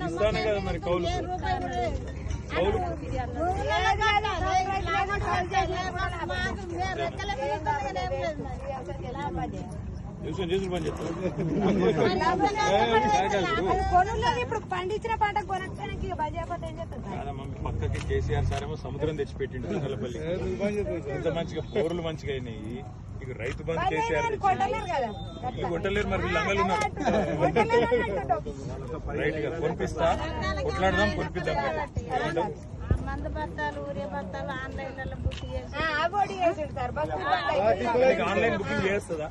ఇస్తానే కదా మరి కౌలు కౌలు చేసులు పని చెప్తారు. ఇప్పుడు పండించిన పంట కొనడానికి పక్కకి కేసీఆర్ సార్ ఏమో సముద్రం తెచ్చిపెట్టిండు తుంగలపల్లి. ఇంత మంచిగా బోర్లు మంచిగా అయినాయి. ఇక రైతు బంధు కేసీఆర్ ఇల్లు కొట్టలేరు. మరి లంగలు ఉన్నారు. రైట్ గా కొనిపిస్తా, కొట్లాడదాం, కొనిపిద్దాం. మందు బత్తాలు ఊరే బత్తాలు ఆన్లైన్ బుక్ ఆన్లైన్ బుకింగ్ చేస్తుందా?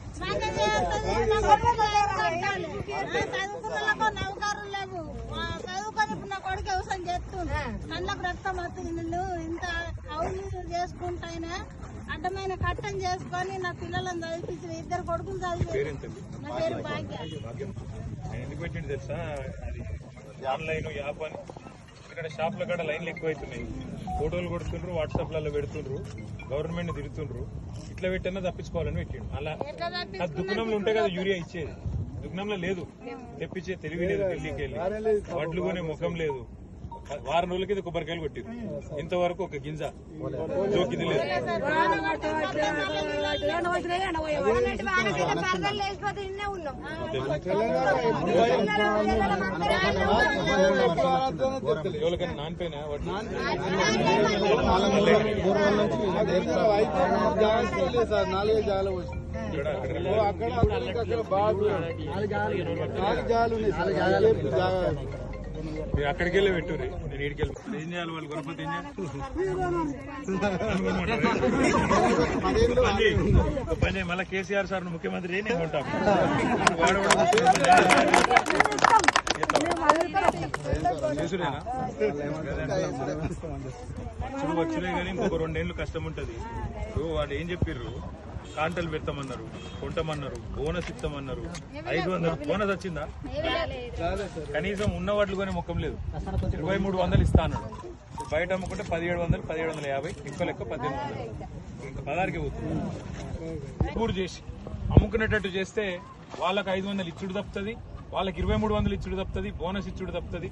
చదువుకున్న నౌకరులు లేవు. చదువుకొని ఇప్పుడు నా కొడుకు వ్యవసాయం చేస్తుంది. కళ్ళకు రక్తం వస్తుంది. నిన్ను ఇంత అవును చేసుకుంటాయినా అడ్డమైన కట్టం చేసుకొని నా పిల్లలను చదివించిన 2 కొడుకులు చదివి నా పేరు భాగ్యం. ఎందుకు పెట్టిండు తెలుసా? ఆన్లైన్ యాప్ అని ఇక్కడ షాప్ల కాడ లైన్లు ఎక్కువైతున్నాయి. ఫోటోలు కొడుతుండ్రు, వాట్సాప్లలో పెడుతుండ్రు, గవర్నమెంట్ తిరుగుతుండ్రు. ఇట్లా పెట్టినా తప్పించుకోవాలని పెట్టిండు. అలా దుకాణంలో ఉంటే కదా యూరియా ఇచ్చేది. దుకాణంలో లేదు, తెప్పించే తెలివి లేదు. ఢిల్లీకి వెళ్ళి వడ్లు కొనే ముఖం లేదు. వారం రోజులకి ఇది కొబ్బరికాయలు కొట్టిరు. ఇంతవరకు ఒక గింజ జోకిది లేదు. ఎవరికైనా నానిపోయినా మీరు అక్కడికి వెళ్ళి పెట్టుర్రి. నేను ఈడికి వెళ్ళి ఏం చేయాలి? వాళ్ళు కొనపోతే ఏం చేయాలి? పని మళ్ళీ కేసీఆర్ సార్ ముఖ్యమంత్రి నేను ఉంటాను. చేసుడేనా ఇప్పుడు వచ్చినాయి కానీ ఇంకొక 2 ఏళ్ళు కష్టం ఉంటది. ఇప్పుడు వాళ్ళు ఏం చెప్పిర్రు? కాంటలు పెడతామన్నారు, కొంటామన్నారు, బోనస్ ఇస్తామన్నారు. 500 బోనస్ వచ్చిందా? కనీసం ఉన్న వాటిలు కొని ముఖం లేదు. 2300 ఇస్తా అన్నాడు. బయట అమ్ముకుంటే 1700, 1750, ఎక్కువ లెక్క 1800. ఇంకా 16కి పోతుంది. పూర్తి చేసి అమ్ముకునేటట్టు చేస్తే వాళ్ళకి 500 ఇచ్చుడు తప్పుతుంది, వాళ్ళకి 2300 ఇచ్చుడు తప్పుతుంది, బోనస్ ఇచ్చుడు తప్పుతుంది.